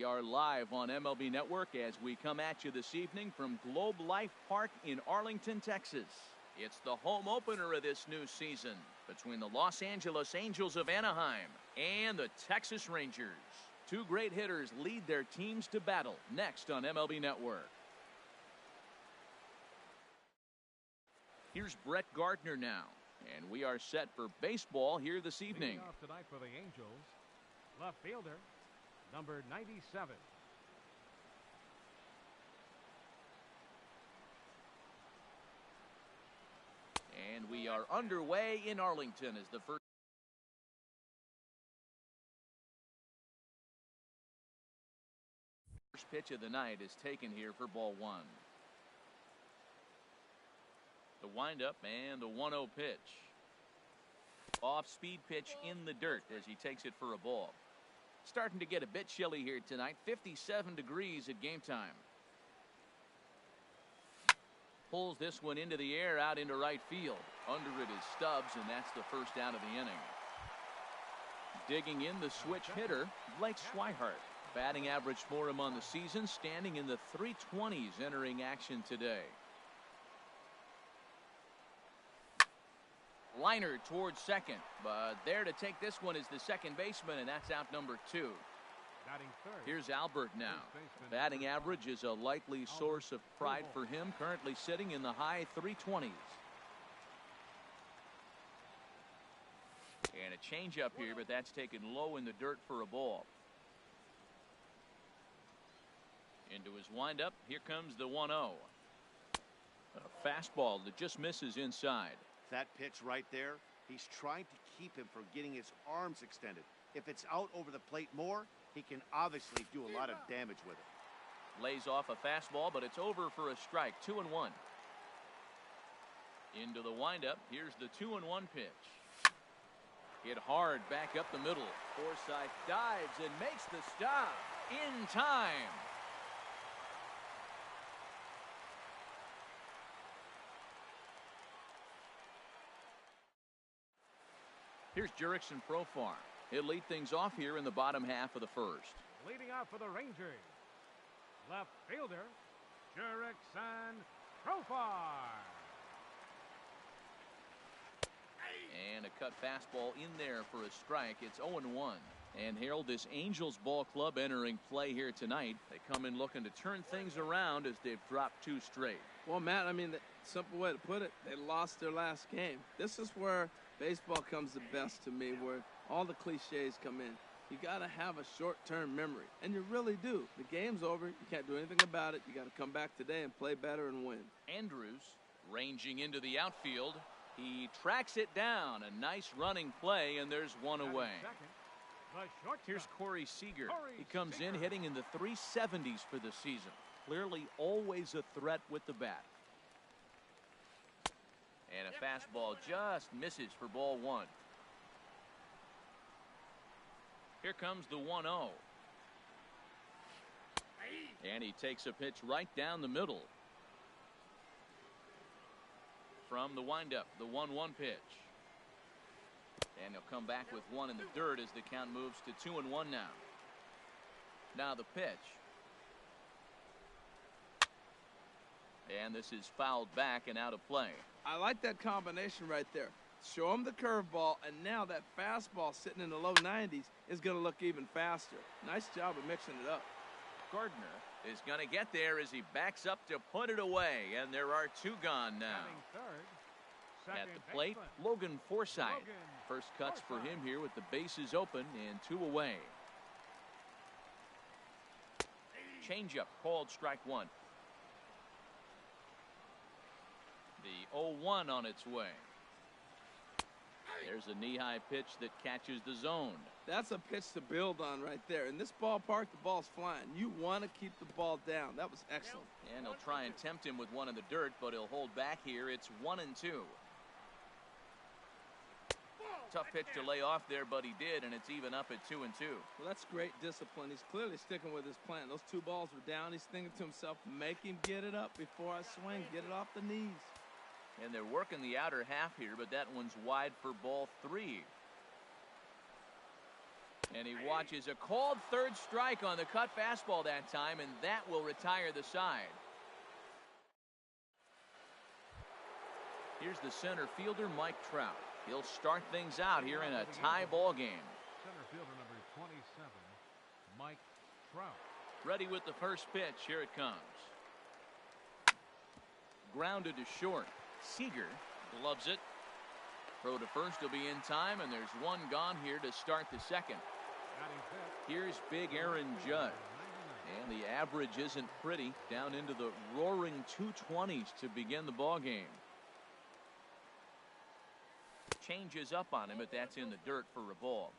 We are live on MLB Network as we come at you this evening from Globe Life Park in Arlington, Texas. It's the home opener of this new season between the Los Angeles Angels of Anaheim and the Texas Rangers. Two great hitters lead their teams to battle next on MLB Network. Here's Brett Gardner now, and we are set for baseball here this evening. Leading off tonight for the Angels, left fielder, number 97. And we are underway in Arlington as the first pitch of the night is taken here for ball one. The windup and the 1-0 pitch. Off-speed pitch in the dirt as he takes it for a ball. Starting to get a bit chilly here tonight. 57 degrees at game time. Pulls this one into the air out into right field. Under it is Stubbs, and that's the first out of the inning. Digging in the switch hitter, Blake Swihart. Batting average for him on the season, standing in the 320s entering action today. Liner towards second, but there to take this one is the second baseman, and that's out number 2. Here's Albert now. Batting average is a likely source of pride for him, currently sitting in the high 320s. And a changeup here, but that's taken low in the dirt for a ball. Into his windup, here comes the 1-0. A fastball that just misses inside. That pitch right there, he's trying to keep him from getting his arms extended. If it's out over the plate more, he can obviously do a lot of damage with it. Lays off a fastball, but it's over for a strike. 2-1. Into the windup. Here's the 2-1 pitch. Hit hard back up the middle. Forsythe dives and makes the stop in time. Here's Jurickson Profar. He'll lead things off here in the bottom half of the first. Leading off for the Rangers, left fielder, Jurickson Profar. And a cut fastball in there for a strike. It's 0-1. And Harold, this Angels ball club entering play here tonight. They come in looking to turn things around as they've dropped 2 straight. Well, Matt, I mean, the simple way to put it, they lost their last game. This is where baseball comes the best to me, where all the cliches come in. You got to have a short-term memory, and you really do. The game's over. You can't do anything about it. You got to come back today and play better and win. Andrews ranging into the outfield. He tracks it down. A nice running play, and there's one away. Here's Corey Seager. He comes in hitting in the 370s for the season. Clearly always a threat with the bat. And a fastball just misses for ball 1. Here comes the 1-0. And he takes a pitch right down the middle. From the windup, the 1-1 pitch. And he'll come back with one in the dirt as the count moves to 2-1 now. Now the pitch. And this is fouled back and out of play. I like that combination right there. Show him the curveball, and now that fastball sitting in the low 90s is going to look even faster. Nice job of mixing it up. Gardner is going to get there as he backs up to put it away, and there are 2 gone now. At the plate, Logan Forsythe. First cuts for him here with the bases open and 2 away. Changeup called strike 1. The 0-1 on its way. There's a knee-high pitch that catches the zone. That's a pitch to build on right there. In this ballpark, the ball's flying. You want to keep the ball down. That was excellent. And he'll try and tempt him with one in the dirt, but he'll hold back here. It's 1-2. Tough pitch to lay off there, but he did, and it's even up at 2-2. Well, that's great discipline. He's clearly sticking with his plan. Those 2 balls were down. He's thinking to himself, make him get it up before I swing. Get it off the knees. And they're working the outer half here, but that one's wide for ball 3. And he watches a called third strike on the cut fastball that time, and that will retire the side. Here's the center fielder, Mike Trout. He'll start things out here in a tie ball game. Center fielder number 27, Mike Trout. Ready with the first pitch. Here it comes. Grounded to short. Seager gloves it. Throw to first will be in time, and there's one gone here to start the second. Here's big Aaron Judge. And the average isn't pretty, down into the roaring 220s to begin the ball game. Changes up on him, but that's in the dirt for a ball.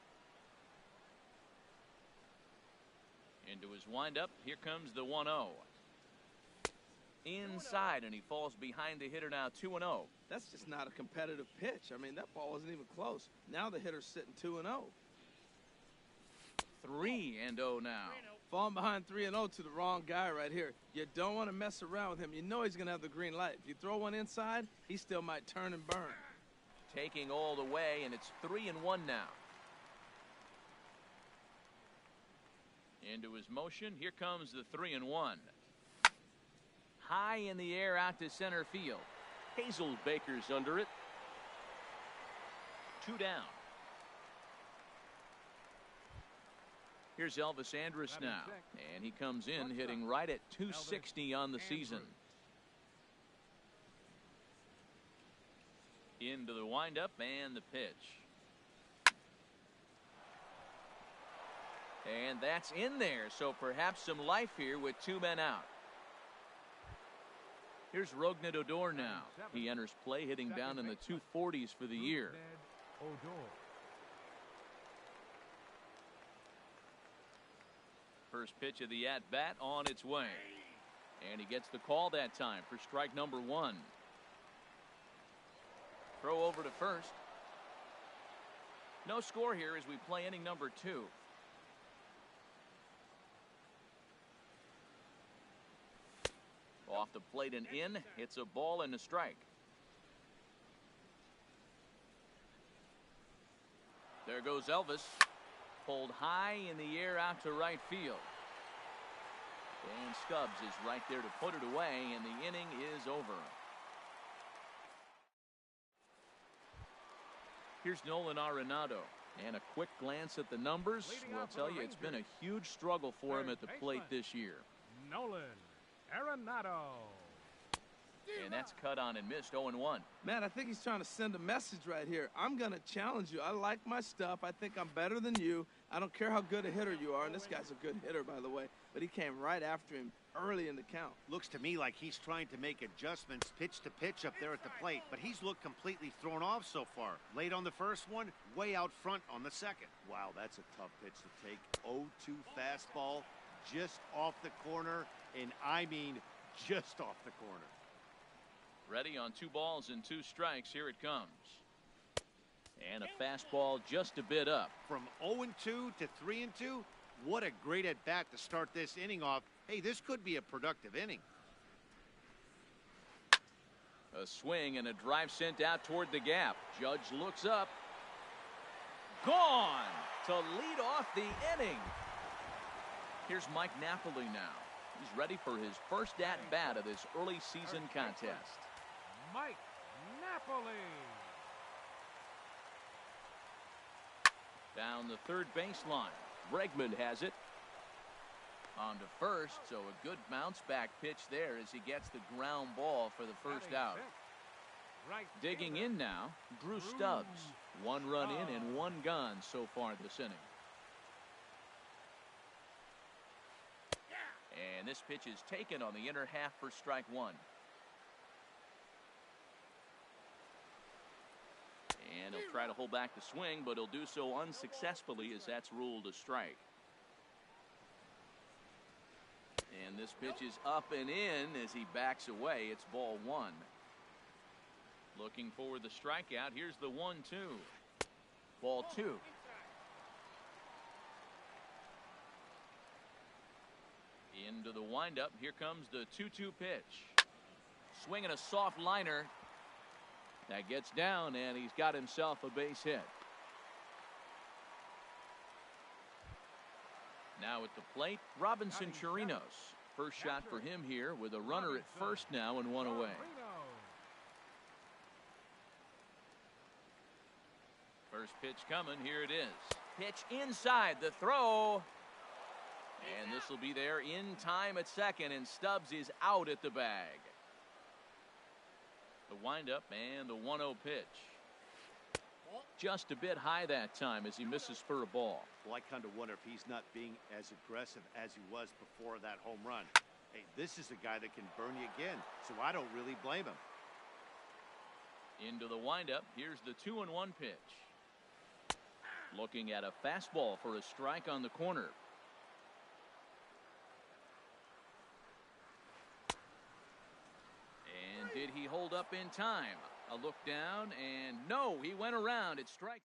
Into his windup. Here comes the 1-0. Inside, and he falls behind the hitter now 2-0. That's just not a competitive pitch. I mean, that ball wasn't even close. Now the hitter's sitting 2-0. 3-0 now. Falling behind 3-0 to the wrong guy right here. You don't want to mess around with him. You know he's going to have the green light. If you throw one inside, he still might turn and burn. Taking all the way, and it's 3-1 now. Into his motion. Here comes the 3-1. High in the air out to center field. Hazelbaker's under it. 2 down. Here's Elvis Andrus now, and he comes in hitting right at 260 on the season. Into the windup and the pitch. And that's in there, so perhaps some life here with 2 men out. Here's Rougned Odor now. He enters play hitting down in the 240s for the year. First pitch of the at-bat on its way. And he gets the call that time for strike number 1. Throw over to first. No score here as we play inning number 2. Off the plate and in. It's a ball and a strike. There goes Elvis. Pulled high in the air out to right field. And Stubbs is right there to put it away, and the inning is over. Here's Nolan Arenado. And a quick glance at the numbers will tell you it's been a huge struggle for him at the plate this year. Nolan Arenado. And that's cut on and missed. 0-1. Man, I think he's trying to send a message right here. I'm going to challenge you. I like my stuff. I think I'm better than you. I don't care how good a hitter you are. And this guy's a good hitter, by the way. But he came right after him early in the count. Looks to me like he's trying to make adjustments pitch to pitch up there at the plate. But he's looked completely thrown off so far. Late on the first one, way out front on the second. Wow, that's a tough pitch to take. 0-2 fastball just off the corner. And I mean just off the corner. Ready on 2 balls and 2 strikes. Here it comes. And a fastball just a bit up. From 0-2 to 3-2, what a great at bat to start this inning off. Hey, this could be a productive inning. A swing and a drive sent out toward the gap. Judge looks up. Gone to lead off the inning. Here's Mike Napoli now. He's ready for his first at-bat of this early season contest. Mike Napoli. Down the third baseline. Bregman has it. On to first, so a good bounce back pitch there as he gets the ground ball for the first out. Digging in now, Drew Stubbs. 1 run in and 1 gone so far this inning. And this pitch is taken on the inner half for strike 1. And he'll try to hold back the swing, but he'll do so unsuccessfully as that's ruled a strike. And this pitch is up and in as he backs away. It's ball 1. Looking for the strikeout. Here's the 1-2. Ball 2. Into the windup. Here comes the 2-2 pitch. Swinging a soft liner. That gets down, and he's got himself a base hit. Now at the plate, Robinson Chirinos. First shot for him here with a runner at first now and one away. First pitch coming. Here it is. Pitch inside the throw. And this will be there in time at second, and Stubbs is out at the bag. The windup and the 1-0 pitch. Just a bit high that time as he misses for a ball. Well, I kind of wonder if he's not being as aggressive as he was before that home run. Hey, this is a guy that can burn you again, so I don't really blame him. Into the windup. Here's the 2-1 pitch. Looking at a fastball for a strike on the corner. And did he hold up in time? A look down, and no, he went around. It's strike.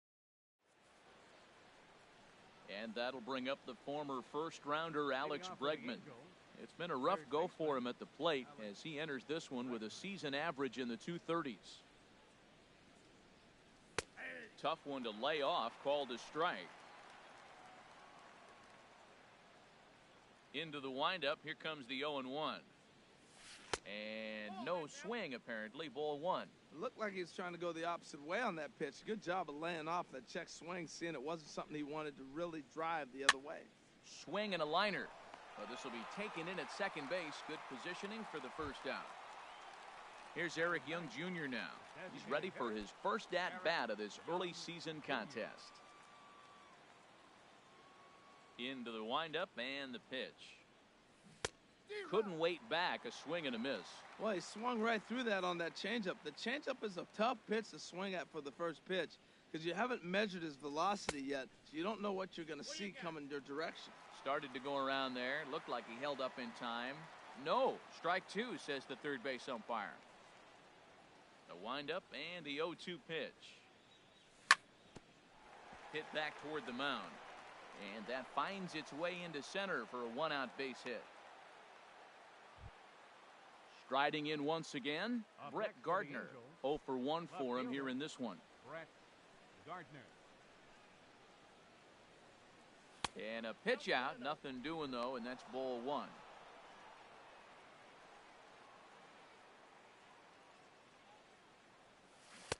And that'll bring up the former first-rounder Alex Bregman. It's been a rough go for him at the plate as he enters this one with a season average in the 230s. Tough one to lay off, called a strike. Into the windup, here comes the 0-1. And no swing, apparently, ball one. It looked like he was trying to go the opposite way on that pitch. Good job of laying off that check swing, seeing it wasn't something he wanted to really drive the other way. Swing and a liner. But this will be taken in at second base. Good positioning for the first out. Here's Eric Young Jr. now. He's ready for his first at-bat of this early season contest. Into the windup and the pitch. Couldn't wait back, a swing and a miss. Well, he swung right through that on that changeup. The changeup is a tough pitch to swing at for the first pitch because you haven't measured his velocity yet, so you don't know what you're going to see coming your direction. Started to go around there. Looked like he held up in time. No, strike two, says the third base umpire. The windup and the 0-2 pitch. Hit back toward the mound. And that finds its way into center for a one-out base hit. Striding in once again, Brett Gardner. 0 for 1 for him here in this one. Brett Gardner. And a pitch out, nothing doing though, and that's ball one.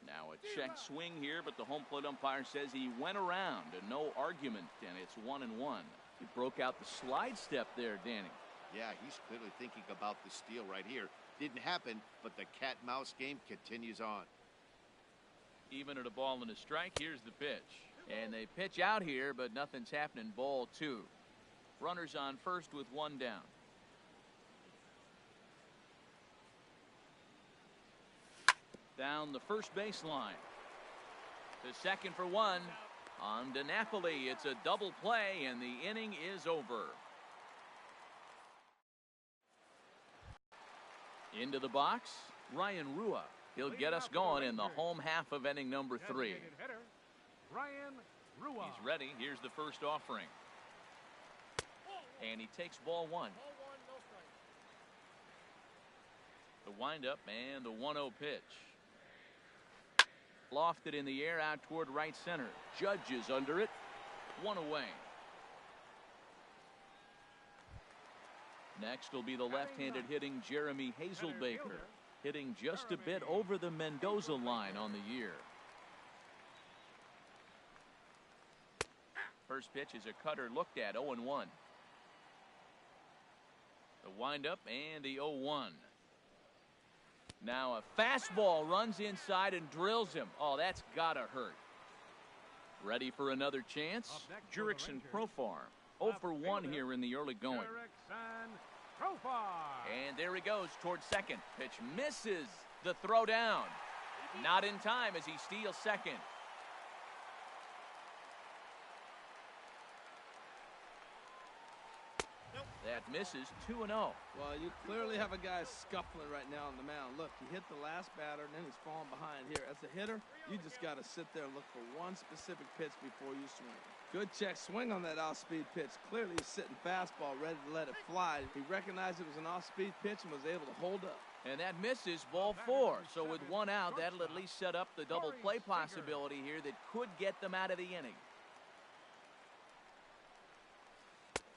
Now a check swing here, but the home plate umpire says he went around and no argument, and it's 1-1. He broke out the slide step there, Danny. Yeah, he's clearly thinking about the steal right here. Didn't happen, but the cat-mouse game continues on. Even at a ball and a strike, here's the pitch. And they pitch out here, but nothing's happening. Ball two. Runners on first with one down. Down the first baseline. To second for one. On to Napoli. It's a double play, and the inning is over. Into the box, Ryan Rua. He'll get us going in the home half of inning number 3. Ryan Rua. He's ready. Here's the first offering. And he takes ball one. The windup and the 1-0 pitch. Lofted in the air out toward right center. Judge is under it. One away. Next will be the left-handed hitting Jeremy Hazelbaker, hitting just a bit over the Mendoza line on the year. First pitch is a cutter looked at, 0-1. The windup and the 0-1. Now a fastball runs inside and drills him. Oh, that's gotta hurt. Ready for another chance? Jurickson Profar. 0 for 1 here in the early going. And there he goes towards second. Pitch misses the throw down. Not in time as he steals second. That misses 2-0. Well, you clearly have a guy scuffling right now on the mound. Look, he hit the last batter, and then he's falling behind here. As a hitter, you just got to sit there and look for one specific pitch before you swing. Good check swing on that off-speed pitch. Clearly, he's sitting fastball, ready to let it fly. He recognized it was an off-speed pitch and was able to hold up. And that misses ball 4. So with one out, that'll at least set up the double play possibility here that could get them out of the inning.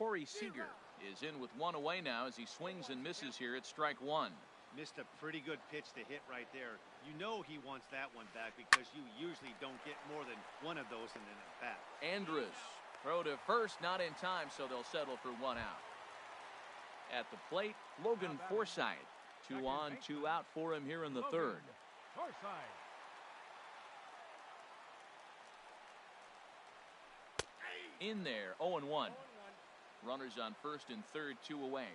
Corey Seager is in with one away now as he swings and misses here at strike one. Missed a pretty good pitch to hit right there. You know he wants that one back because you usually don't get more than one of those in an at-bat. Andrus, throw to first, not in time, so they'll settle for one out. At the plate, Logan Forsythe. 2 on, 2 out for him here in the third. Forsythe. In there, 0-1. Runners on first and third, 2 away.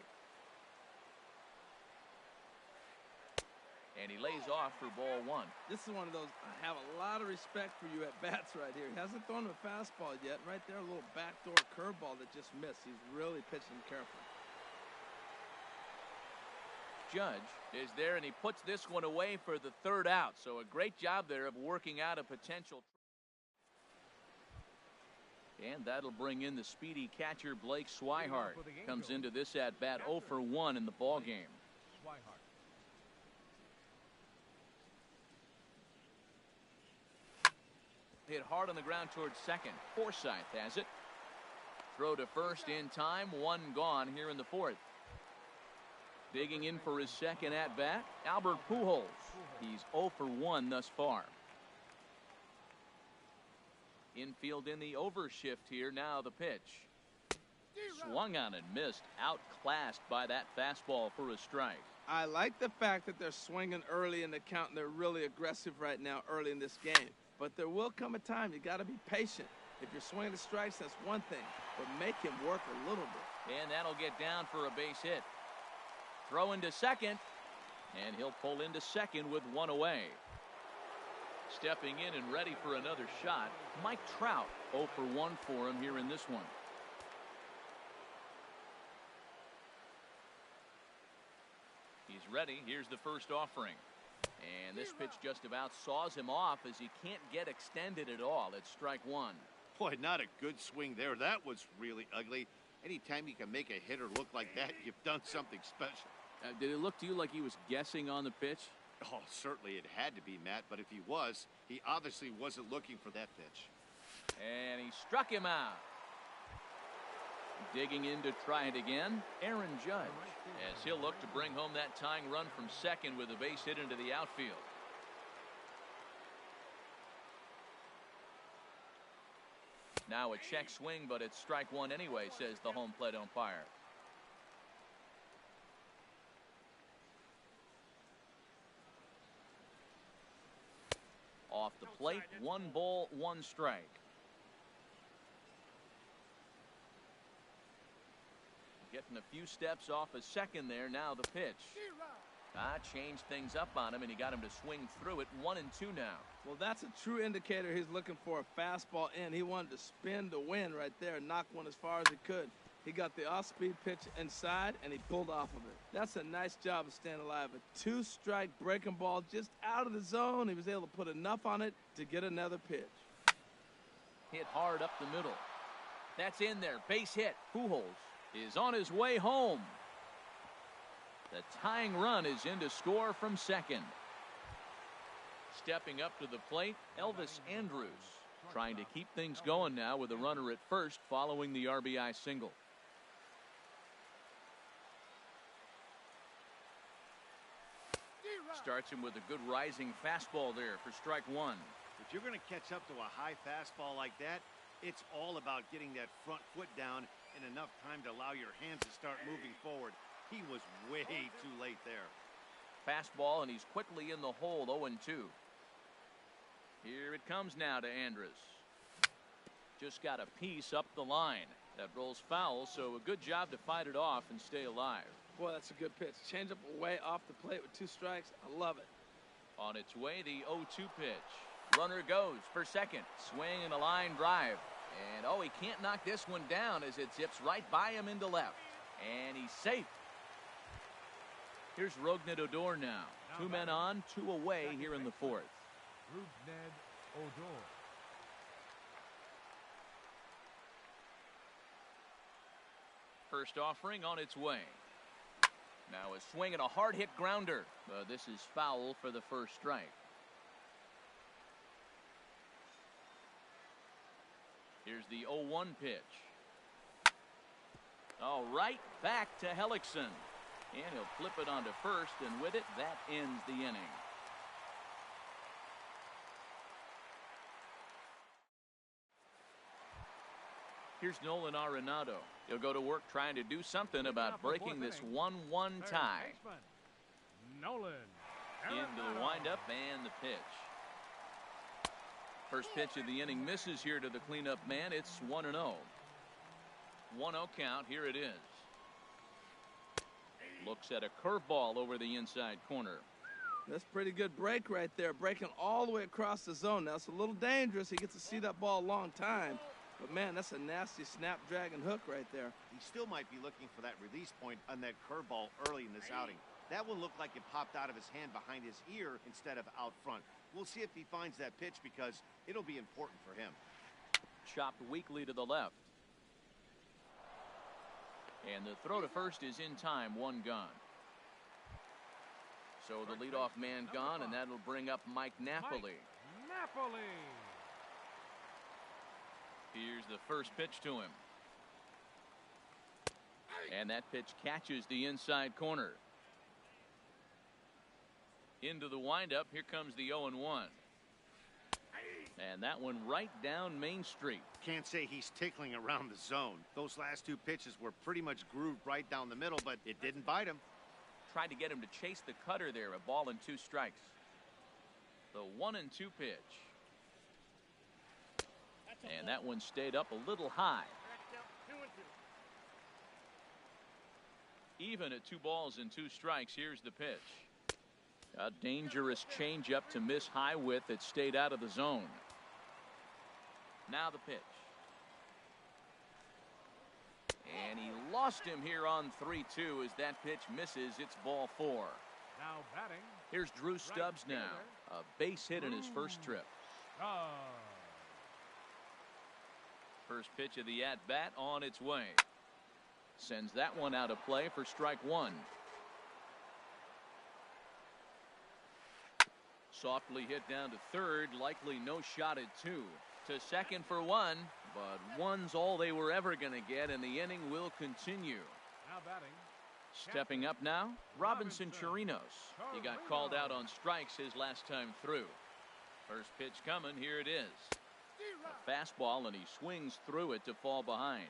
And he lays off for ball one. This is one of those, I have a lot of respect for you at bats right here. He hasn't thrown a fastball yet. Right there, a little backdoor curveball that just missed. He's really pitching carefully. Judge is there, and he puts this one away for the third out. So a great job there of working out a potential. And that'll bring in the speedy catcher Blake Swihart. Comes into this at bat 0 for 1 in the ball game. Swihart. Hit hard on the ground towards second. Forsythe has it. Throw to first in time. 1 gone here in the fourth. Digging in for his second at bat, Albert Pujols. He's 0 for 1 thus far. Infield in the overshift here. Now the pitch. Swung on and missed. Outclassed by that fastball for a strike. I like the fact that they're swinging early in the count, and they're really aggressive right now early in this game. But there will come a time you got to be patient. If you're swinging the strikes, that's one thing, but make him work a little bit. And that'll get down for a base hit. Throw into second, and he'll pull into second with 1 away. Stepping in and ready for another shot, Mike Trout. 0 for 1 for him here in this one. He's ready. Here's the first offering. And this pitch just about saws him off as he can't get extended at all. It's strike 1. Boy, not a good swing there. That was really ugly. Anytime you can make a hitter look like that, you've done something special. Did it look to you like he was guessing on the pitch? Oh, certainly it had to be, Matt, but if he was, he obviously wasn't looking for that pitch. And he struck him out. Digging in to try it again, Aaron Judge, as he'll look to bring home that tying run from second with a base hit into the outfield. Now a check swing, but it's strike 1 anyway, says the home plate umpire. Off the plate, 1 ball, 1 strike. Getting a few steps off a second there. Now the pitch. Changed things up on him, and he got him to swing through it. 1 and 2 now. Well, that's a true indicator he's looking for a fastball in. He wanted to spin to win right there, knock one as far as he could. He got the off-speed pitch inside, and he pulled off of it. That's a nice job of staying alive. A 2-strike breaking ball just out of the zone. He was able to put enough on it to get another pitch. Hit hard up the middle. That's in there. Base hit. Pujols is on his way home. The tying run is in to score from second. Stepping up to the plate, Elvis Andrus, trying to keep things going now with a runner at first following the RBI single. Starts him with a good rising fastball there for strike 1. If you're going to catch up to a high fastball like that, it's all about getting that front foot down in enough time to allow your hands to start moving forward. He was way too late there. Fastball, and he's quickly in the hole. 0-2. Here it comes now to Andrus. Just got a piece up the line. That rolls foul, so a good job to fight it off and stay alive. Boy, that's a good pitch. Change up away off the plate with 2 strikes. I love it. On its way, the 0-2 pitch. Runner goes for second. Swing and a line drive. And, he can't knock this one down as it zips right by him into left. And he's safe. Here's Rougned Odor now. 2 men on, 2 away here in the fourth. Rougned Odor. First offering on its way. Now a swing and a hard hit grounder. This is foul for the first strike. Here's the 0-1 pitch. All right, back to Hellickson. And he'll flip it onto first, and with it, that ends the inning. Here's Nolan Arenado. He'll go to work trying to do something about breaking this 1-1 tie. Nolan Into the windup and the pitch. First pitch of the inning misses here to the cleanup man. It's 1-0. 1-0 count. Here it is. Looks at a curveball over the inside corner. That's pretty good break right there, breaking all the way across the zone. Now, it's a little dangerous. He gets to see that ball a long time. But, man, that's a nasty snapdragon hook right there. He still might be looking for that release point on that curveball early in this outing. That one looked like it popped out of his hand behind his ear instead of out front. We'll see if he finds that pitch because it'll be important for him. Chopped weakly to the left. And the throw to first is in time, one gone. So the leadoff man gone, and that'll bring up Mike Napoli. Here's the first pitch to him. And that pitch catches the inside corner. Into the windup. Here comes the 0-1. And that one right down Main Street. Can't say he's tickling around the zone. Those last two pitches were pretty much grooved right down the middle, but it didn't bite him. Tried to get him to chase the cutter there. A ball and 2 strikes. The 1-2 pitch. And that one stayed up a little high. Even at 2 balls and 2 strikes. Here's the pitch. A dangerous changeup to miss high with that stayed out of the zone. Now the pitch. And he lost him here on 3-2 as that pitch misses. It's ball 4. Now batting. Here's Drew Stubbs now. A base hit in his first trip. First pitch of the at-bat on its way. Sends that one out of play for strike 1. Softly hit down to third. Likely no shot at 2. To second for 1. But 1's all they were ever going to get, and the inning will continue. Now batting. Stepping up now, Robinson Chirinos. He got called out on strikes his last time through. First pitch coming. Here it is. A fastball, and he swings through it to fall behind.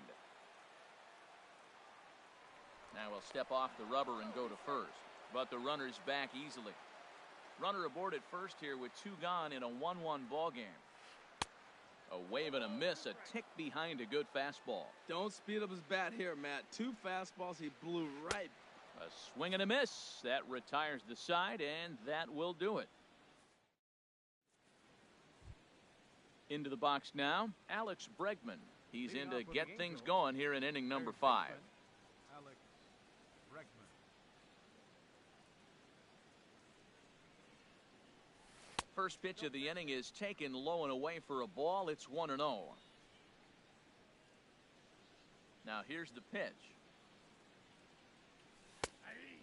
Now he'll step off the rubber and go to first. But the runner's back easily. Runner aboard at first here with 2 gone in a 1-1 ball game. A wave and a miss, a tick behind a good fastball. Don't speed up his bat here, Matt. 2 fastballs he blew right. A swing and a miss. That retires the side, and that will do it. Into the box now, Alex Bregman. He's in to get things going here in inning number 5. Alex Bregman. First pitch of the inning is taken low and away for a ball. It's 1-0. Now here's the pitch.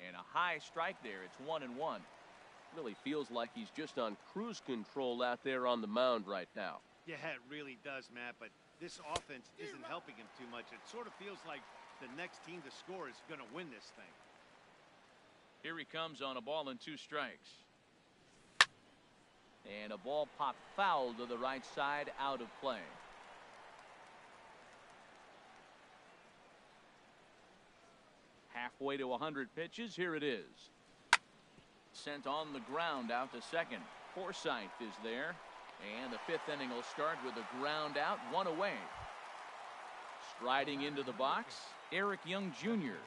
And a high strike there. It's 1-1. Really feels like he's just on cruise control out there on the mound right now. Yeah, it really does, Matt, but this offense isn't helping him too much. It sort of feels like the next team to score is going to win this thing. Here he comes on a ball and 2 strikes. And a ball popped foul to the right side, out of play. Halfway to 100 pitches. Here it is. Sent on the ground out to second. Forsythe is there. And the 5th inning will start with a ground out, 1 away. Striding into the box, Eric Young Jr.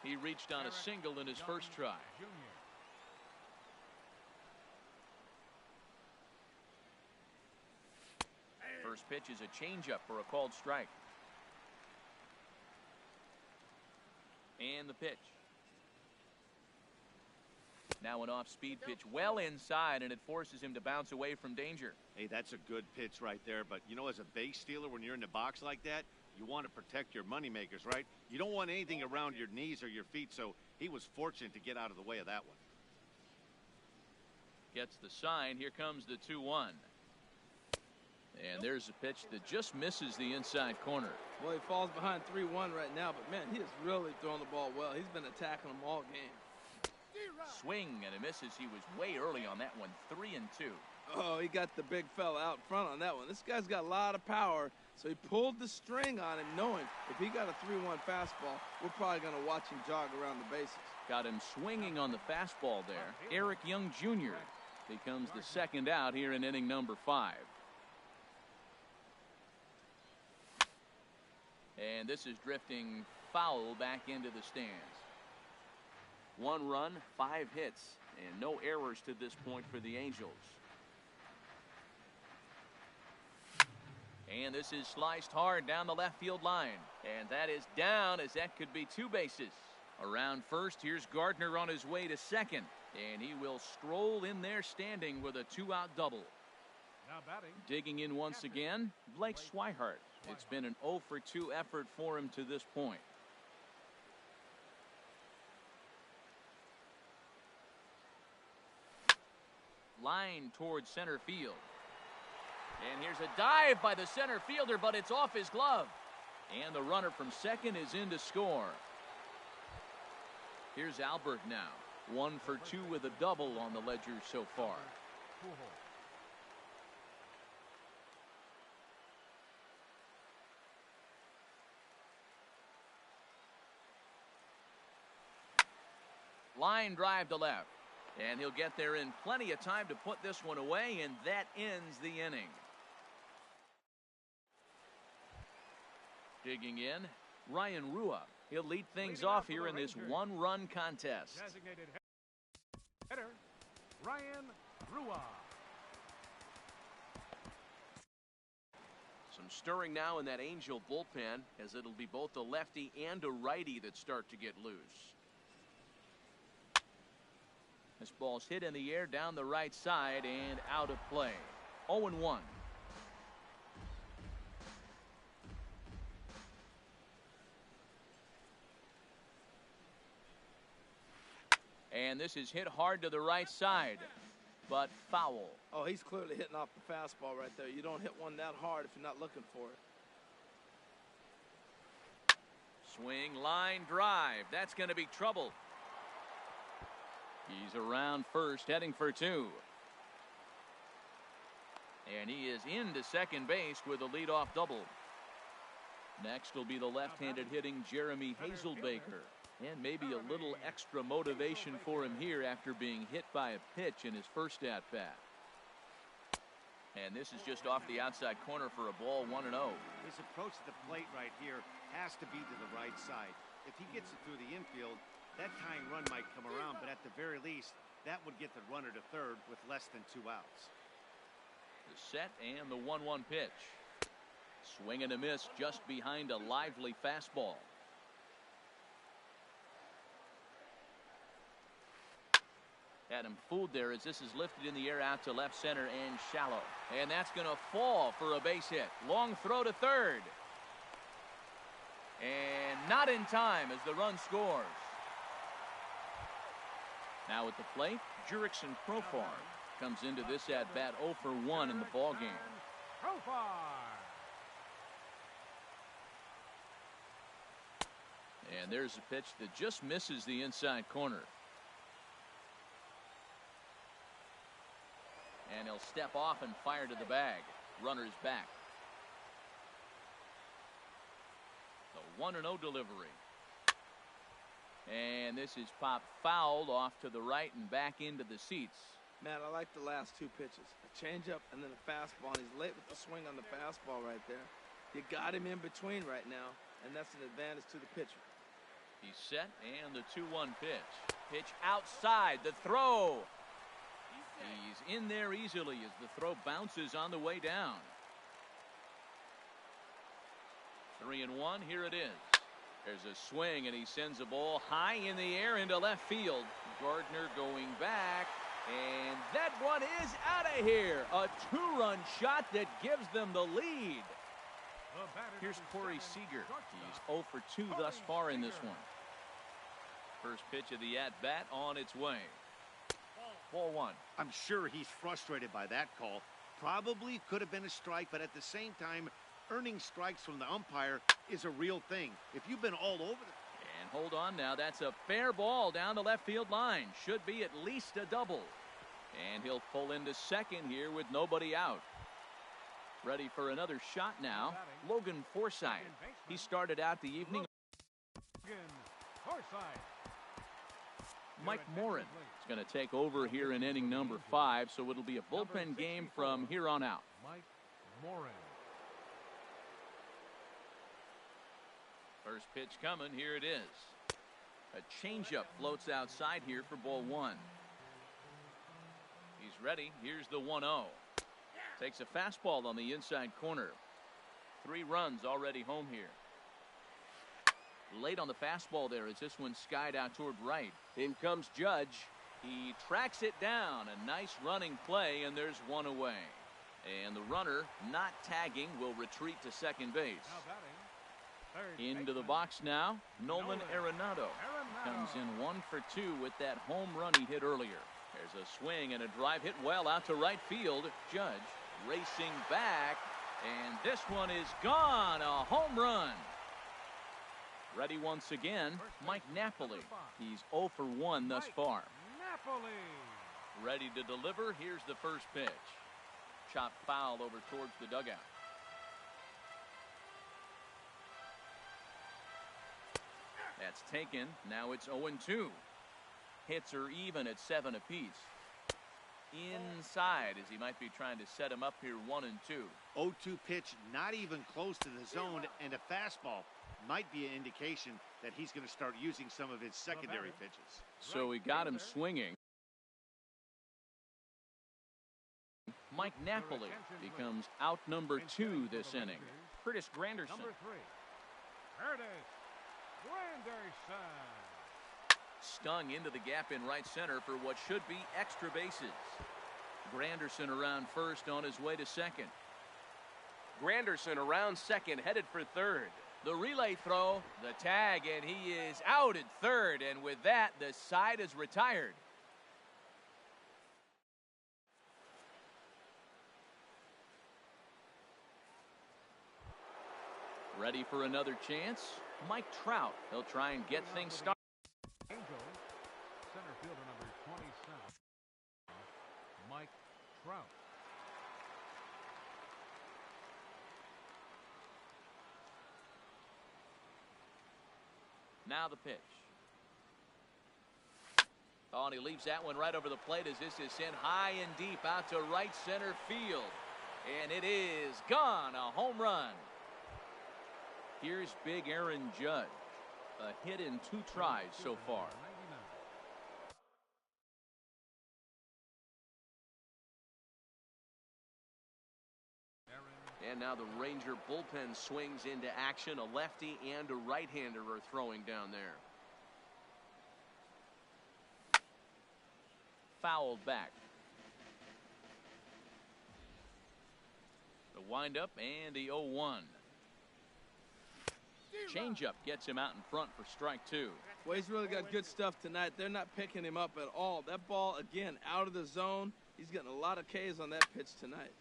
He reached on a single in his first try. First pitch is a changeup for a called strike. And the pitch. Now an off-speed pitch well inside, and it forces him to bounce away from danger. Hey, that's a good pitch right there, but you know, as a base stealer, when you're in the box like that, you want to protect your moneymakers, right? You don't want anything around your knees or your feet, so he was fortunate to get out of the way of that one. Gets the sign. Here comes the 2-1. And there's a pitch that just misses the inside corner. Well, he falls behind 3-1 right now, but man, he has really thrown the ball well. He's been attacking them all game. Swing and a misses. He was way early on that one, 3-2. Oh, he got the big fella out front on that one. This guy's got a lot of power, so he pulled the string on him, knowing if he got a 3-1 fastball, we're probably going to watch him jog around the bases. Got him swinging on the fastball there. Eric Young Jr. becomes the second out here in inning number 5. And this is drifting foul back into the stands. 1 run, 5 hits, and no errors to this point for the Angels. And this is sliced hard down the left field line. And that is down, as that could be 2 bases. Around first, here's Gardner on his way to second. And he will stroll in there standing with a 2-out double. Now batting. Digging in once again, Blake Swihart. It's been an 0-for-2 effort for him to this point. Line towards center field. And here's a dive by the center fielder, but it's off his glove. And the runner from second is in to score. Here's Albert now. 1 for 2 with a double on the ledger so far. Line drive to left. And he'll get there in plenty of time to put this one away, and that ends the inning. Digging in, Ryan Rua. He'll lead things off here in this 1-run contest. Designated hitter, Ryan Rua. Some stirring now in that Angel bullpen, as it'll be both a lefty and a righty that start to get loose. This ball's hit in the air down the right side and out of play. 0-1. And this is hit hard to the right side, but foul. Oh, he's clearly hitting off the fastball right there. You don't hit one that hard if you're not looking for it. Swing, line, drive. That's going to be trouble. He's around first, heading for 2. And he is into second base with a leadoff double. Next will be the left-handed hitting Jeremy Hazelbaker. And maybe a little extra motivation for him here after being hit by a pitch in his first at-bat. And this is just off the outside corner for a ball, 1-0. His approach to the plate right here has to be to the right side. If he gets it through the infield, that tying run might come around, but at the very least, that would get the runner to third with less than 2 outs. The set and the 1-1 pitch. Swing and a miss just behind a lively fastball. Had him fooled there as this is lifted in the air out to left center and shallow. And that's going to fall for a base hit. Long throw to third. And not in time as the run scores. Now at the plate, Jurickson Profar comes into this at-bat 0 for 1 in the ballgame. Profar. And there's a pitch that just misses the inside corner. And he'll step off and fire to the bag. Runner's back. The 1-0 delivery. And this is popped fouled off to the right and back into the seats. Man, I like the last 2 pitches. A changeup and then a fastball. And he's late with the swing on the fastball right there. You got him in between right now, and that's an advantage to the pitcher. He's set, and the 2-1 pitch. Pitch outside, the throw. He's in there easily as the throw bounces on the way down. 3-1, here it is. There's a swing, and he sends a ball high in the air into left field. Gardner going back, and that one is out of here. A 2-run shot that gives them the lead. Here's Corey Seager. He's 0 for 2 thus far in this one. First pitch of the at-bat on its way. Ball 1. I'm sure he's frustrated by that call. Probably could have been a strike, but at the same time, earning strikes from the umpire is a real thing. If you've been all over the... And hold on now. That's a fair ball down the left field line. Should be at least a double. And he'll pull into second here with nobody out. Ready for another shot now, Logan Forsythe. He started out the evening. Mike Morin is going to take over here in inning number 5, so it'll be a bullpen game from here on out. Mike Morin. First pitch coming. Here it is. A changeup floats outside here for ball 1. He's ready. Here's the 1-0. Takes a fastball on the inside corner. 3 runs already home here. Late on the fastball there as this one skied out toward right. In comes Judge. He tracks it down. A nice running play, and there's 1 away. And the runner, not tagging, will retreat to second base. Into the box now, Nolan Arenado comes in 1 for 2 with that home run he hit earlier. There's a swing and a drive hit well out to right field. Judge racing back, and this one is gone. A home run. Ready once again, Mike Napoli. He's 0 for 1 thus far. Napoli. Ready to deliver. Here's the first pitch. Chopped foul over towards the dugout. That's taken. Now it's 0-2. Hits are even at 7 apiece. Inside as he might be trying to set him up here 1-2. 0-2 pitch, not even close to the zone, and a fastball might be an indication that he's going to start using some of his secondary pitches. So he got him swinging. Mike Napoli becomes out number 2 this inning. Curtis Granderson. Number 3. Curtis Granderson. Stung into the gap in right center for what should be extra bases. Granderson around first on his way to second. Granderson around second, headed for third. The relay throw, the tag, and he is out at third. And with that, the side is retired. Ready for another chance? Mike Trout. He'll try and get things started. Center fielder number 27, Mike Trout. Now the pitch. Oh, and he leaves that one right over the plate as this is sent high and deep out to right center field. And it is gone. A home run. Here's big Aaron Judge. A hit in 2 tries so far. And now the Ranger bullpen swings into action. A lefty and a right-hander are throwing down there. Fouled back. The windup and the 0-1. Changeup gets him out in front for strike 2. Well, he's really got good stuff tonight. They're not picking him up at all. That ball, again, out of the zone. He's getting a lot of Ks on that pitch tonight.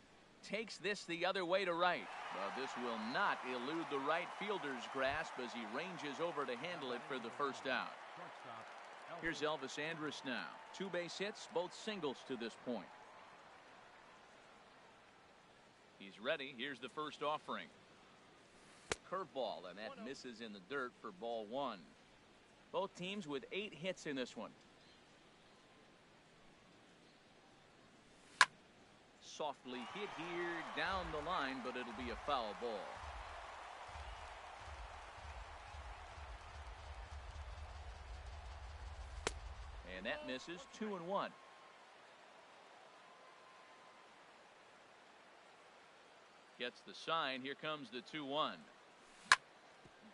Takes this the other way to right. But this will not elude the right fielder's grasp as he ranges over to handle it for the first out. Here's Elvis Andrus now. 2 base hits, both singles to this point. He's ready. Here's the first offering. Curveball, and that misses in the dirt for ball 1. Both teams with 8 hits in this one. Softly hit here down the line, but it'll be a foul ball. And that misses. 2-1. Gets the sign. Here comes the 2-1.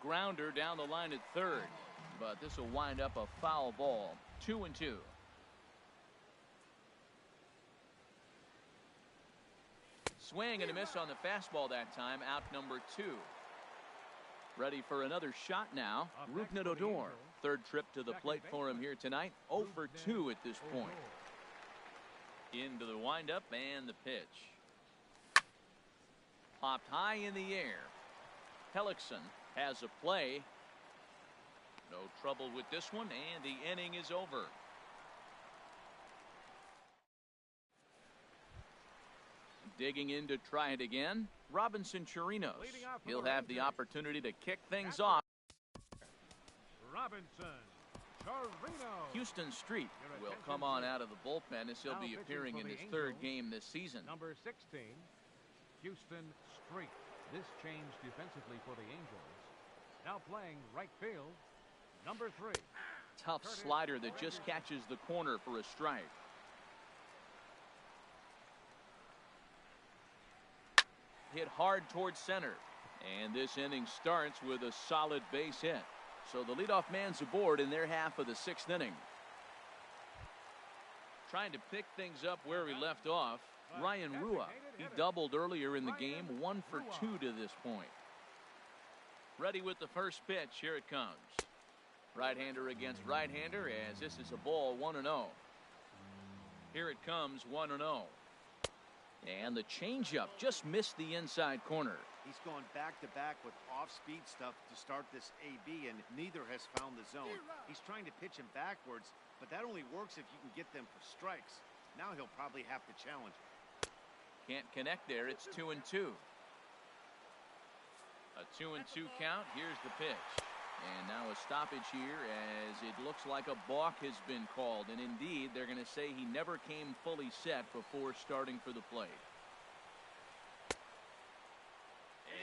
Grounder down the line at third, but this will wind up a foul ball. 2-2. Swing and a miss on the fastball that time. Out number 2. Ready for another shot now. Rougned Odor. 3rd trip to the plate for him here tonight. 0 for 2 at this point. Into the windup and the pitch. popped high in the air. Hellickson has a play. No trouble with this one, and the inning is over. Digging in to try it again, Robinson Chirinos. He'll have the opportunity to kick things off. Robinson Chirinos. Houston Street will come on out of the bullpen as he'll be appearing in his third game this season. Number 16, Houston Street. This change defensively for the Angels. Now playing right field, number 3. Tough slider that just catches the corner for a strike. Hit hard towards center. And this inning starts with a solid base hit. So the leadoff man's aboard in their half of the 6th inning. Trying to pick things up where he left off, Ryan Rua. He doubled earlier in the game, 1 for 2 to this point. Ready with the first pitch. Here it comes. Right-hander against right-hander as this is a ball 1-0. Here it comes 1-0. And the changeup just missed the inside corner. He's gone back-to-back with off-speed stuff to start this AB, and neither has found the zone. He's trying to pitch him backwards, but that only works if you can get them for strikes. Now he'll probably have to challenge him. Can't connect there. It's 2-2. A 2-2 count. Here's the pitch. And now a stoppage here as it looks like a balk has been called. And indeed, they're going to say he never came fully set before starting for the plate.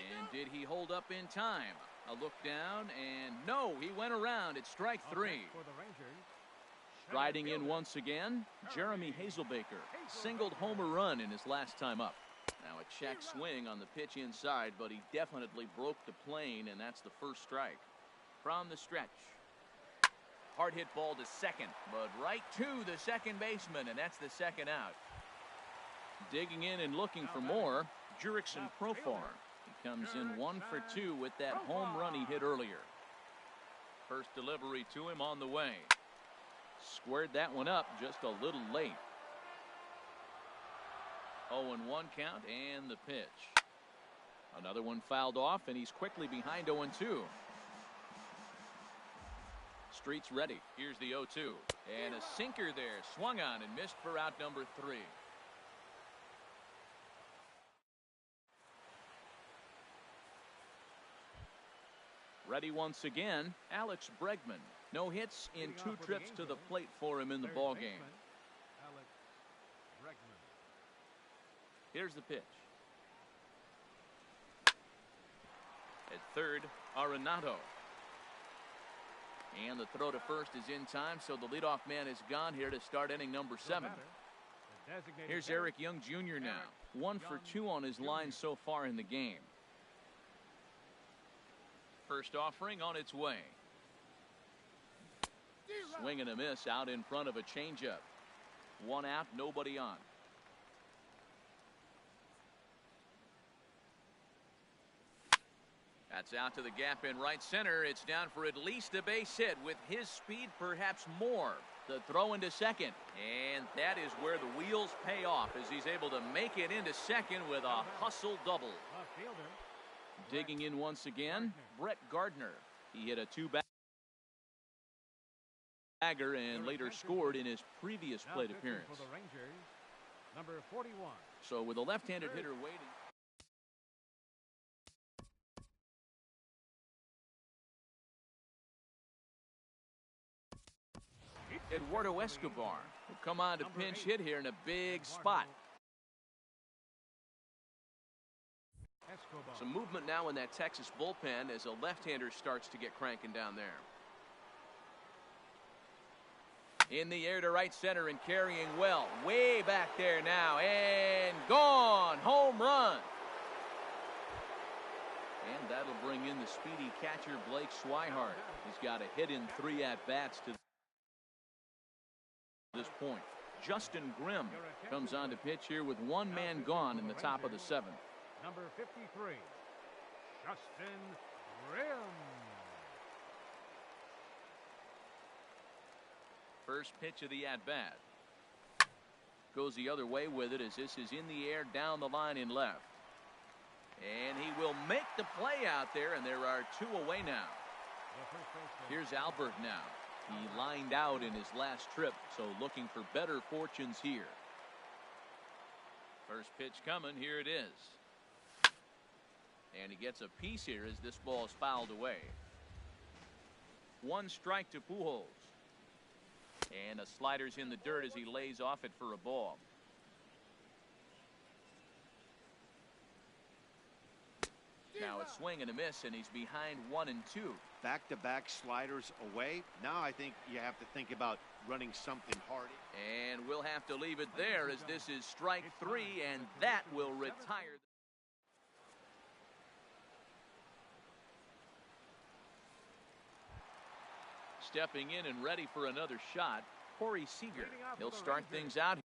And did he hold up in time? A look down, and no, he went around. It's strike 3. Riding in once again, Jeremy Hazelbaker. Singled homer run in his last time up. Now a check swing on the pitch inside, but he definitely broke the plane, and that's the first strike. From the stretch. Hard hit ball to second, but right to the second baseman, and that's the second out. Digging in and looking for more, Jurickson Profar. He comes in 1 for 2 with that home run he hit earlier. First delivery to him on the way. Squared that one up just a little late. 0-1 count and the pitch. Another one fouled off, and he's quickly behind 0-2. Street's ready. Here's the 0-2. And a sinker there. Swung on and missed for out number 3. Ready once again, Alex Bregman. No hits in 2 trips to the plate for him in the ballgame. Here's the pitch. At third, Arenado. And the throw to first is in time, so the leadoff man is gone here to start inning number 7. Here's Eric Young Jr. now. 1 for 2 on his line so far in the game. First offering on its way. Swing and a miss out in front of a changeup. 1 out, nobody on. That's out to the gap in right center. It's down for at least a base hit. With his speed, perhaps more. The throw into second. And that is where the wheels pay off as he's able to make it into second with a hustle double. Digging in once again, Brett Gardner. He hit a 2-bagger and later scored in his previous plate appearance. Number 41. So with a left-handed hitter waiting. Eduardo Escobar will come on to pinch hit here in a big spot. Some movement now in that Texas bullpen as a left-hander starts to get cranking down there. In the air to right center and carrying well. Way back there now and gone. Home run. And that'll bring in the speedy catcher Blake Swihart. He's got a hit in 3 at-bats to this point. Justin Grimm comes on to pitch here with 1 man gone in the top of the 7th. Number 53, Justin Grimm. First pitch of the at-bat. Goes the other way with it as this is in the air down the line in left. And he will make the play out there, and there are 2 away now. Here's Albert now. He lined out in his last trip, so looking for better fortunes here. First pitch coming. Here it is. And he gets a piece here as this ball is fouled away. 1 strike to Pujols. And a slider's in the dirt as he lays off it for a ball. Now a swing and a miss, and he's behind 1 and 2. Back-to-back sliders away. Now I think you have to think about running something hard. And we'll have to leave it there as this is strike 3, and that will retire. Stepping in and ready for another shot, Corey Seager. He'll start things out.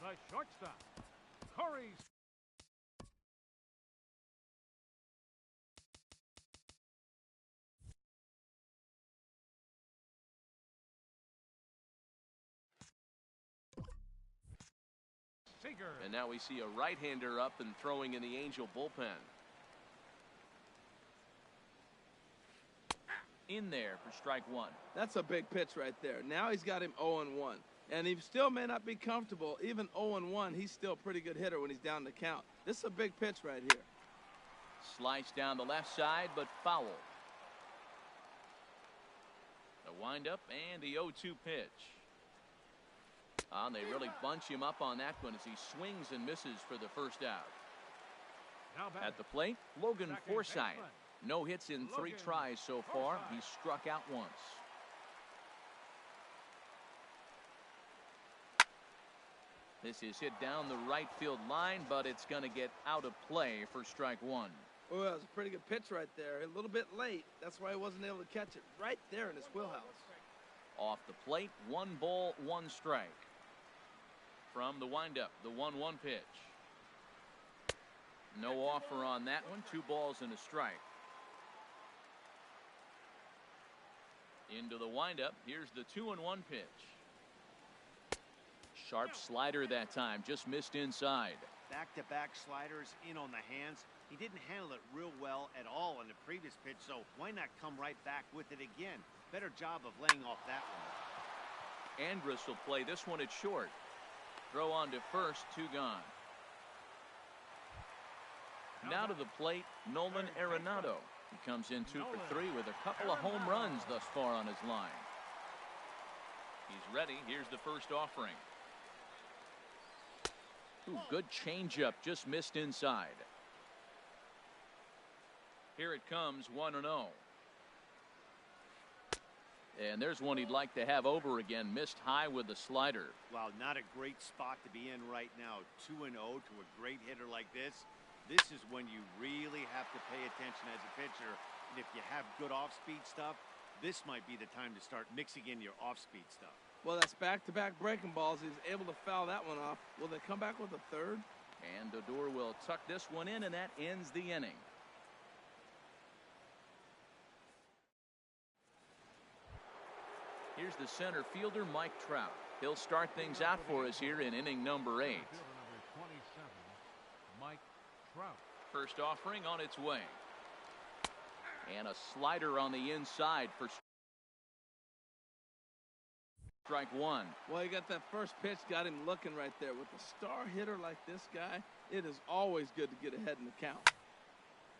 The shortstop, Corey. Seager. And now we see a right-hander up and throwing in the Angel bullpen. In there for strike 1. That's a big pitch right there. Now he's got him 0-1. And he still may not be comfortable. Even 0-1, he's still a pretty good hitter when he's down the count. This is a big pitch right here. Sliced down the left side, but foul. The windup and the 0-2 pitch. They really bunch him up on that one as he swings and misses for the first out. At the plate, Logan Forsythe. No hits in 3 tries so far. He's struck out once. This is hit down the right field line, but it's going to get out of play for strike 1. Well, it was a pretty good pitch right there. A little bit late. That's why he wasn't able to catch it right there in his wheelhouse. Off the plate, 1 ball, 1 strike. From the windup, the 1-1 pitch. No offer on that one. 2 balls and a strike. Into the windup. Here's the 2-1 pitch. Sharp slider that time. Just missed inside. Back-to-back sliders in on the hands. He didn't handle it real well at all in the previous pitch, so why not come right back with it again? Better job of laying off that one. Andrus will play this one at short. Throw on to first, 2 gone. Now to the plate, Nolan Arenado. He comes in 2 for 3 with a couple of home runs thus far on his line. He's ready. Here's the first offering. Ooh, good changeup, just missed inside. Here it comes, 1-0. And there's one he'd like to have over again. Missed high with the slider. Wow, not a great spot to be in right now. 2-0 to a great hitter like this. This is when you really have to pay attention as a pitcher. And if you have good off-speed stuff, this might be the time to start mixing in your off-speed stuff. Well, that's back-to-back breaking balls. He's able to foul that one off. Will they come back with a third? And Odor will tuck this one in, and that ends the inning. Here's the center fielder, Mike Trout. He'll start things out for us here in inning number 8. Mike Trout. First offering on its way. And a slider on the inside for strike 1. Well, you got that first pitch, got him looking right there. With a star hitter like this guy, it is always good to get ahead in the count.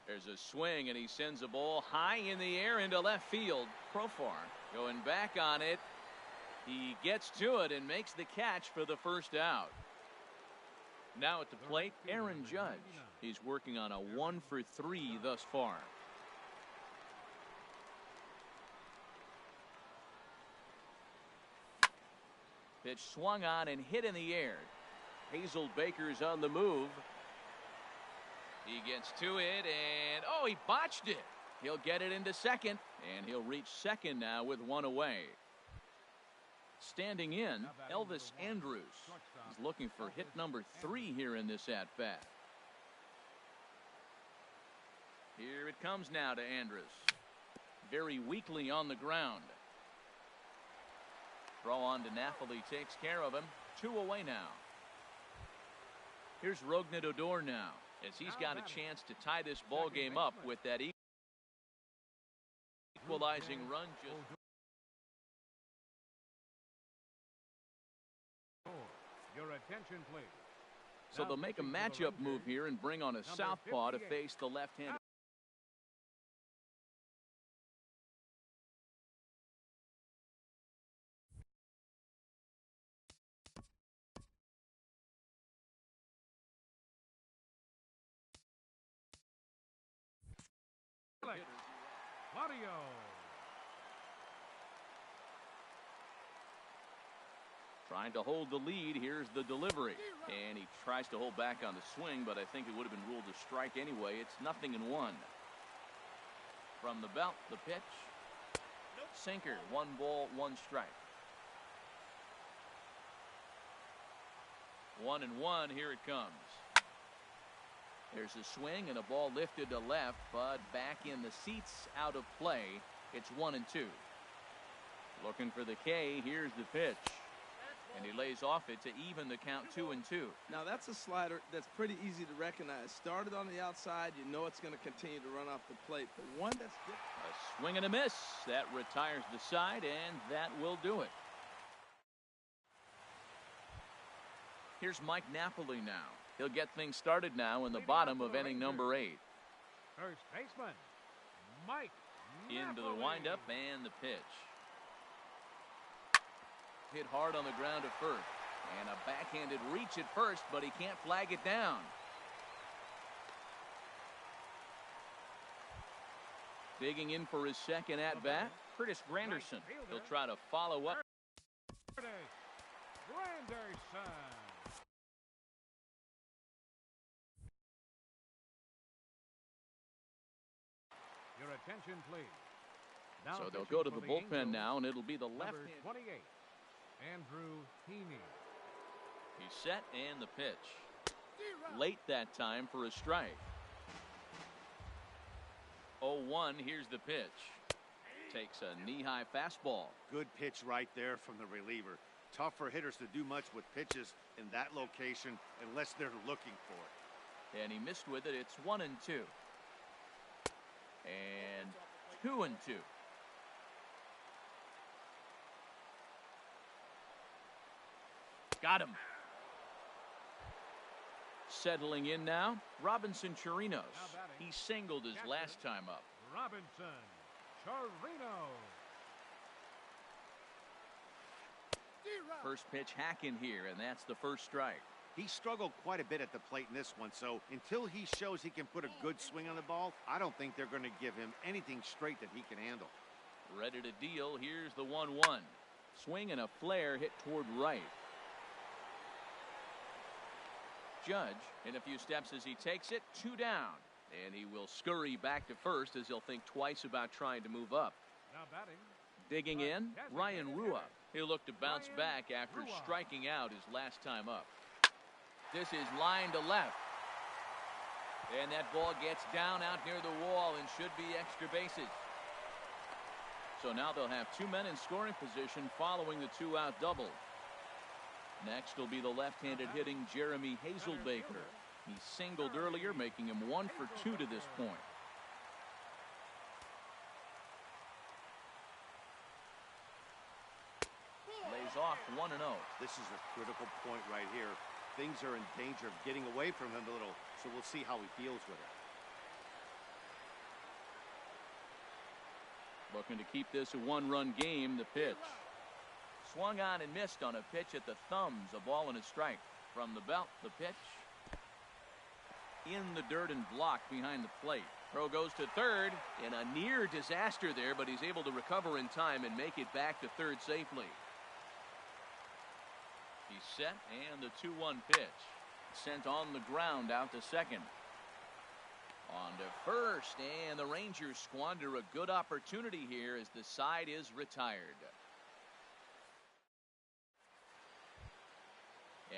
There's a swing, and he sends a ball high in the air into left field. Profar going back on it. He gets to it and makes the catch for the first out. Now at the plate, Aaron Judge. He's working on a 1 for 3 thus far. Pitch swung on and hit in the air. Hazel Baker's on the move. He gets to it, and oh, he botched it. He'll get it into second, and he'll reach second now with 1 away. Standing in, Elvis Andrus. He's looking for hit number 3 here in this at-bat. Here it comes now to Andrus. Very weakly on the ground. Throw on to Napoli takes care of him. 2 away now. Here's Rognadodor now, as he's got a chance to tie this ball game up with that equalizing run. Your attention, please. So they'll make a matchup move here and bring on a southpaw to face the left-handed. Claudio. Trying to hold the lead. Here's the delivery. And he tries to hold back on the swing, but I think it would have been ruled a strike anyway. It's 0-1. From the belt, the pitch. Sinker. 1 ball, 1 strike. 1-1. Here it comes. There's a swing and a ball lifted to left, but back in the seats, out of play. It's 1-2. Looking for the K. Here's the pitch. And he lays off it to even the count 2-2. Now that's a slider that's pretty easy to recognize. Started on the outside, you know it's going to continue to run off the plate. But one that's a swing and a miss. That retires the side, and that will do it. Here's Mike Napoli now. He'll get things started now in the bottom of inning number 8. First baseman, Mike Into Napoli. the windup and the pitch. Hit hard on the ground at first. And a backhanded reach at first, but he can't flag it down. Digging in for his second at-bat, Curtis Granderson. He'll try to follow up. Granderson. Your attention, please. Now So they'll pitching go to for the the bullpen Angels, now, and it'll be the number left-handed. 28, Andrew Heaney. He's set, and the pitch. Late that time for a strike. 0-1, here's the pitch. Takes a knee-high fastball. Good pitch right there from the reliever. Tough for hitters to do much with pitches in that location unless they're looking for it. And he missed with it. It's 1-2. And 2-2. Got him. Settling in now, Robinson Chirinos. He singled his last time up. Robinson Chirinos. First pitch hack in here, and that's the first strike. He struggled quite a bit at the plate in this one, so until he shows he can put a good swing on the ball, I don't think they're going to give him anything straight that he can handle. Ready to deal. Here's the 1-1. Swing and a flare hit toward right. Judge in a few steps as he takes it, 2 down. And he will scurry back to first as he'll think twice about trying to move up. Now batting. Digging in, Ryan Rua. He'll look to bounce back after striking out his last time up. This is line to left. And that ball gets down out near the wall and should be extra bases. So now they'll have 2 men in scoring position following the 2-out double. Next will be the left-handed hitting Jeremy Hazelbaker. He singled earlier, making him 1 for 2 to this point. Lays off 1-0. This is a critical point right here. Things are in danger of getting away from him a little, so we'll see how he feels with it. Looking to keep this a 1-run game. The pitch. Swung on and missed on a pitch at the thumbs. A ball and a strike. From the belt, the pitch. In the dirt and blocked behind the plate. Throw goes to third. In a near disaster there, but he's able to recover in time and make it back to third safely. He's set, and the 2-1 pitch. Sent on the ground out to second. On to first, and the Rangers squander a good opportunity here as the side is retired.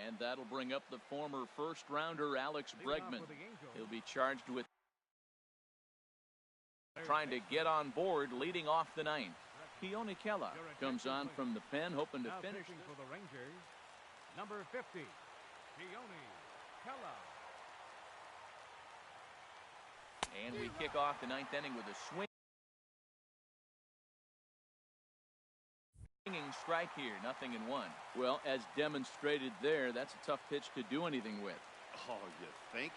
And that'll bring up the former first-rounder Alex Bregman. He'll be charged with trying to get on board leading off the ninth. Pionikella comes on from the pen, hoping to Now finish. pitching for the Rangers, number 50, Pionikella. And we kick off the ninth inning with a swinging strike here, 0-1. Well, as demonstrated there, that's a tough pitch to do anything with. Oh, you think?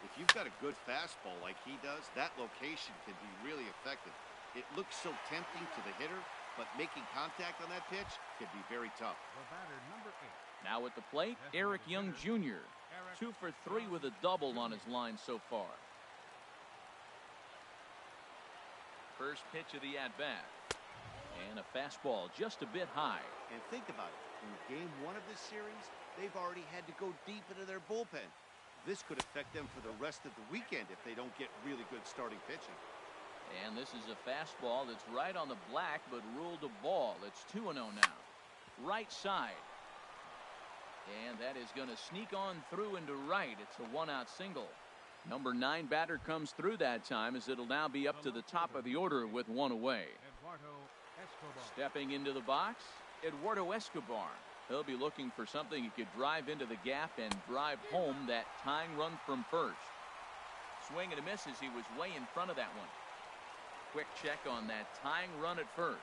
If you've got a good fastball like he does, that location can be really effective. It looks so tempting to the hitter, but making contact on that pitch could be very tough. The batter, number 8. Now at the plate, Eric Young Jr. 2 for 3 with a double on his line so far. First pitch of the at-bat. And a fastball just a bit high. And think about it. In game 1 of this series, they've already had to go deep into their bullpen. This could affect them for the rest of the weekend if they don't get really good starting pitching. And this is a fastball that's right on the black, but ruled a ball. It's 2-0 now. Right side. And that is going to sneak on through into right. It's a one-out single. Number 9 batter comes through that time, as it'll now be up to the top of the order with one away. Stepping into the box, Eduardo Escobar. He'll be looking for something he could drive into the gap and drive home that tying run from first. Swing and a miss as he was way in front of that one. Quick check on that tying run at first.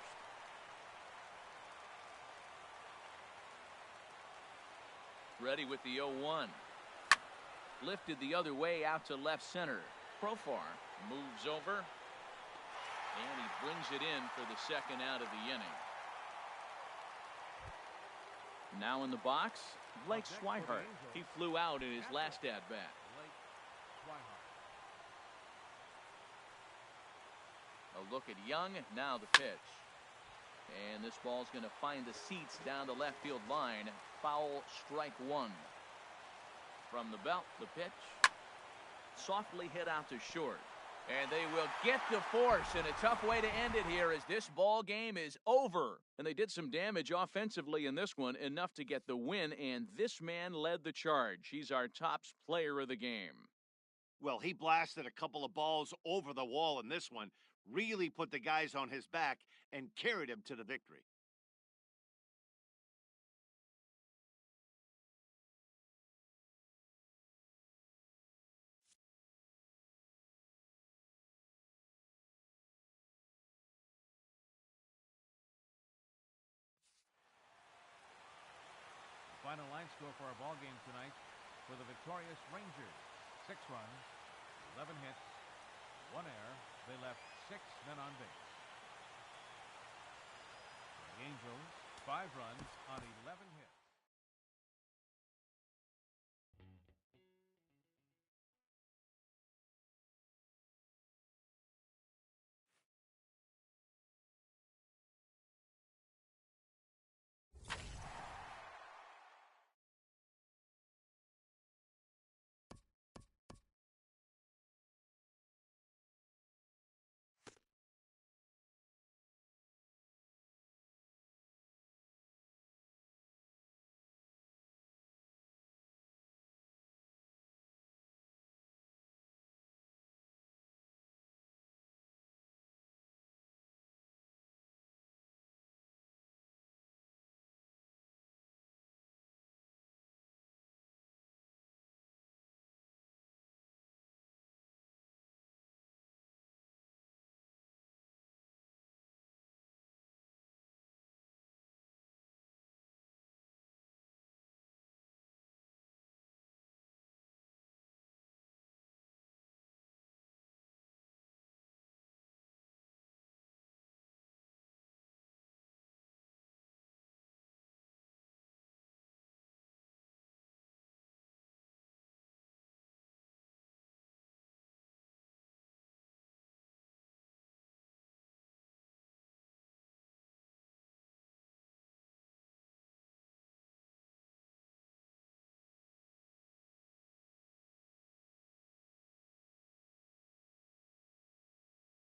Ready with the 0-1. Lifted the other way out to left center. Profar moves over. And he brings it in for the second out of the inning. Now in the box, Blake Swihart. He flew out in his last at-bat. A look at Young, now the pitch. And this ball's going to find the seats down the left field line. Foul, strike 1. From the belt, the pitch. Softly hit out to short. And they will get the force in a tough way to end it here, as this ball game is over. And they did some damage offensively in this one, enough to get the win, and this man led the charge. He's our top player of the game. Well, he blasted a couple of balls over the wall in this one, really put the guys on his back, and carried him to the victory. Final line score for our ball game tonight for the victorious Rangers: 6 runs, 11 hits, 1 error. They left 6 men on base. The Angels, 5 runs on 11 hits.